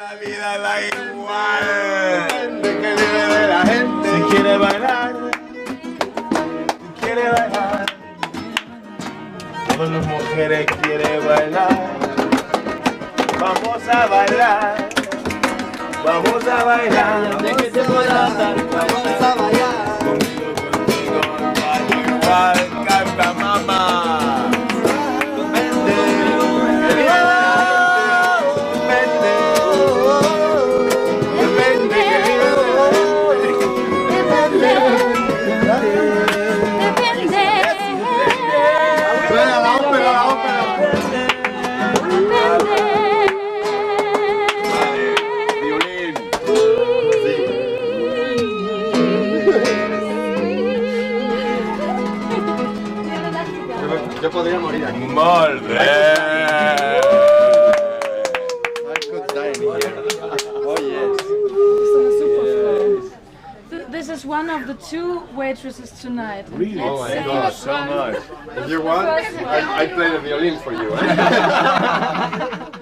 La vida da igual. Depende que vive de la gente. Si quiere bailar, quiere bailar. Todas las mujeres quieren bailar. Vamos a bailar. Vamos a bailar. De que te pueda dar. Vamos a bailar. Contigo, igual, canta mamá. Yo podría morir aquí. Molt bé! I could die in here. Oh yes. This is one of the two waitresses tonight. Really? Let's Oh my say God, it so one. much. If you want, I play the violin for you.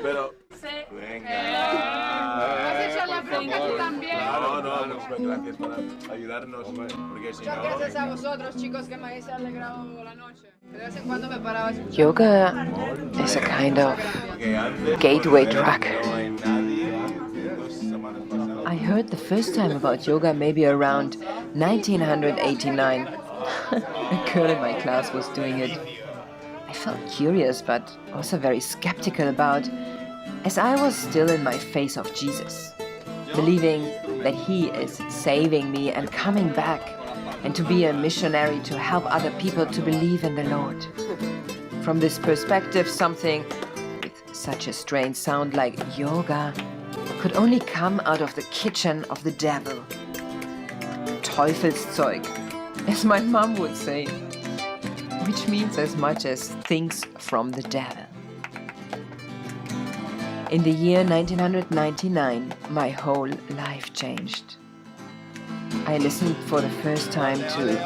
Pero... Say Venga. Has hecho la pregunta tú también. No, pues gracias por ayudarnos, porque si Muchas no... gracias a vosotros, chicos, que me habéis alegrado la noche. De vez en cuando me paraba a escuchar. Yoga is a kind of gateway drug. I heard the first time about yoga maybe around 1989. A girl in my class was doing it. I felt curious, but also very skeptical about, as I was still in my phase of Jesus, believing that He is saving me and coming back, and to be a missionary to help other people to believe in the Lord. From this perspective, something with such a strange sound like yoga could only come out of the kitchen of the devil. Teufelszeug, as my mom would say, which means as much as things from the devil. In the year 1999, my whole life changed. I listened for the first time to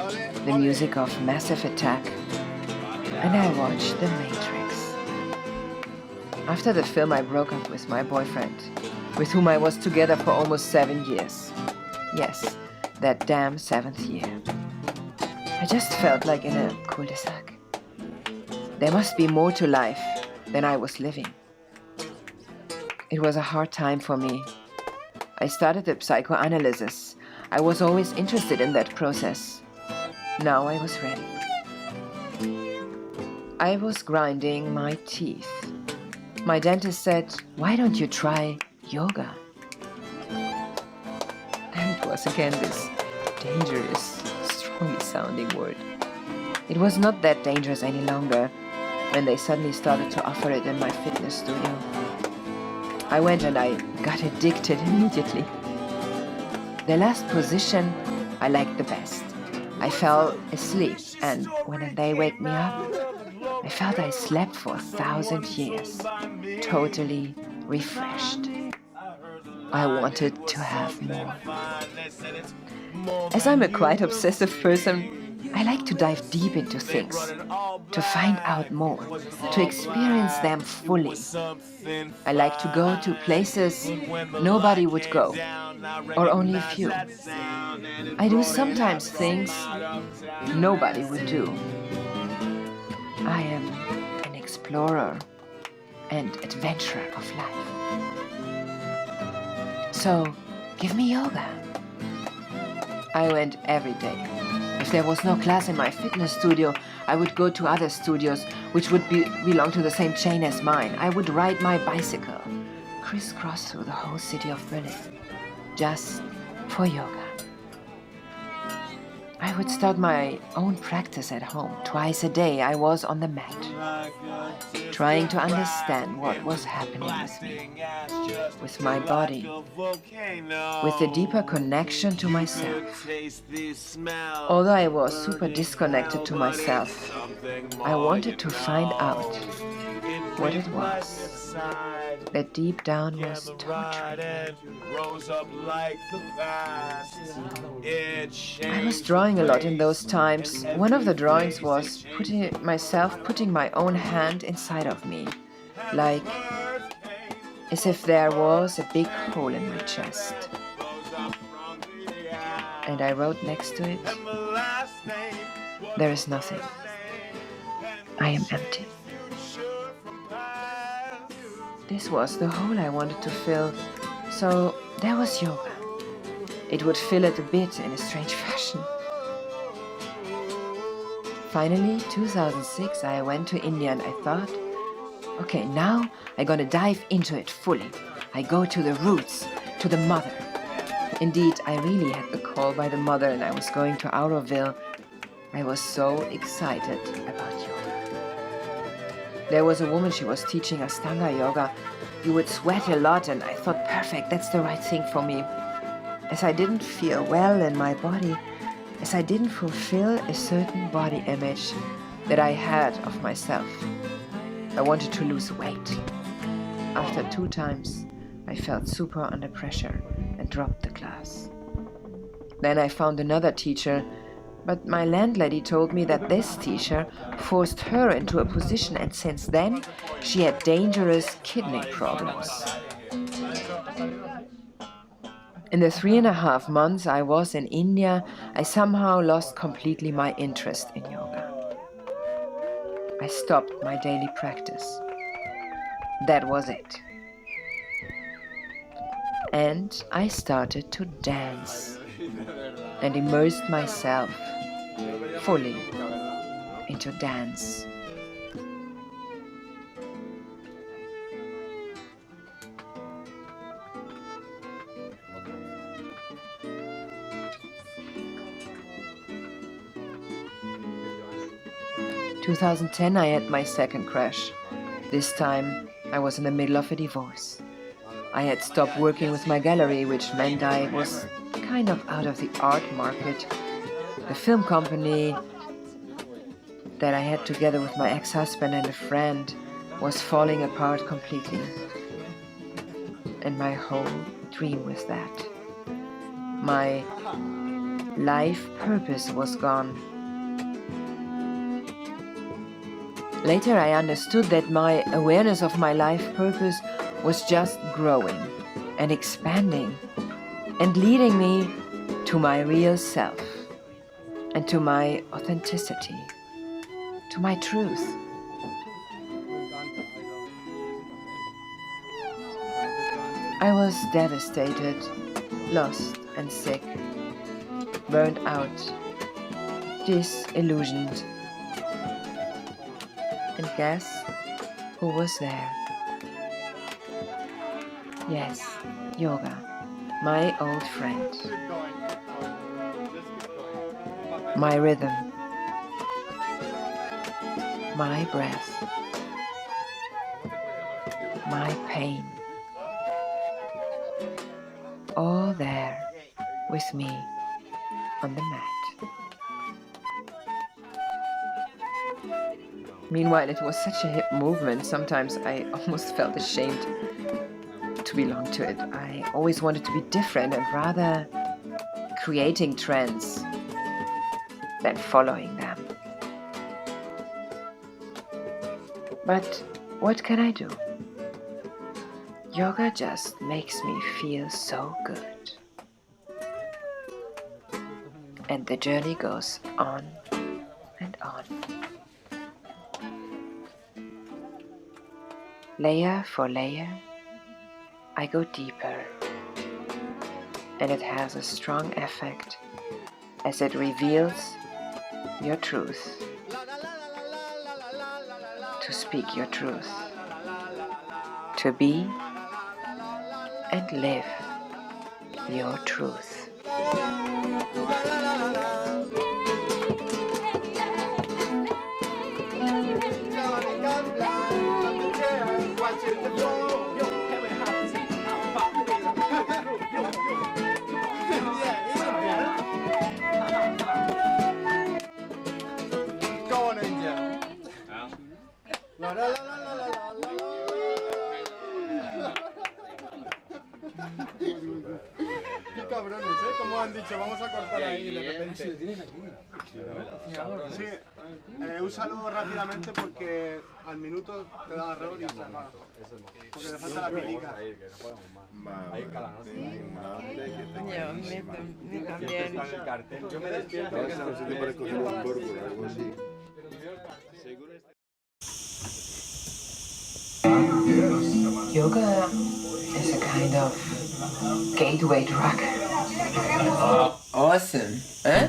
the music of Massive Attack, and I watched The Matrix. After the film, I broke up with my boyfriend, with whom I was together for almost 7 years. Yes, that damn 7th year. I just felt like in a cul-de-sac. There must be more to life than I was living. It was a hard time for me. I started the psychoanalysis. I was always interested in that process. Now I was ready. I was grinding my teeth. My dentist said, "Why don't you try yoga?" And it was again this dangerous, strongly sounding word. It was not that dangerous any longer when they suddenly started to offer it in my fitness studio. I went and I got addicted immediately. The last position I liked the best. I fell asleep, and when they wake me up, I felt I slept for 1,000 years, totally refreshed. I wanted to have more. As I'm a quite obsessive person, I like to dive deep into things, to find out more, to experience them fully. I like to go to places nobody would go, or only a few. I do sometimes things nobody would do. I am an explorer and adventurer of life. So, give me yoga. I went every day. If there was no class in my fitness studio, I would go to other studios which would belong to the same chain as mine. I would ride my bicycle, crisscross through the whole city of Berlin, just for yoga. I would start my own practice at home. Twice a day I was on the mat, trying to understand what was happening with me, with my body, with a deeper connection to myself. Although I was super disconnected to myself, I wanted to find out what it was that deep down was torturing. I was drawing a lot in those times. One of the drawings was putting my own hand inside of me, like as if there was a big hole in my chest. And I wrote next to it, there is nothing. I am empty. This was the hole I wanted to fill, so there was yoga. It would fill it a bit in a strange fashion. Finally, 2006, I went to India and I thought, okay, now I'm gonna dive into it fully. I go to the roots, to the mother. Indeed, I really had the call by the mother and I was going to Auroville. I was so excited about yoga. There was a woman, she was teaching Ashtanga yoga. You would sweat a lot and I thought, perfect, that's the right thing for me. As I didn't feel well in my body, as I didn't fulfill a certain body image that I had of myself. I wanted to lose weight. After 2 times, I felt super under pressure and dropped the class. Then I found another teacher, but my landlady told me that this teacher forced her into a position and since then she had dangerous kidney problems. In the 3.5 months I was in India, I somehow lost completely my interest in yoga. I stopped my daily practice. That was it. And I started to dance and immersed myself fully into dance. In 2010 I had my second crash. This time I was in the middle of a divorce. I had stopped working with my gallery, which meant I was kind of out of the art market. The film company that I had together with my ex-husband and a friend was falling apart completely. And my whole dream with that. My life purpose was gone. Later I understood that my awareness of my life purpose was just growing and expanding and leading me to my real self and to my authenticity, to my truth. I was devastated, lost and sick, burned out, disillusioned. And guess who was there? Yes, yoga, my old friend. My rhythm, my breath, my pain. All there with me on the mat. Meanwhile, it was such a hip movement, sometimes I almost felt ashamed to belong to it. I always wanted to be different and rather creating trends than following them. But what can I do? Yoga just makes me feel so good. And the journey goes on and on. Layer for layer, I go deeper, and it has a strong effect as it reveals your truth, to speak your truth, to be and live your truth. Qué cabrones, ¿eh? Como han dicho, vamos a cortar ahí de repente. Sí, úsalo rápidamente porque al minuto te da error y se apaga. Porque le falta la pilica. Yo me despierto. Yoga is a kind of gateway drug. Awesome, eh?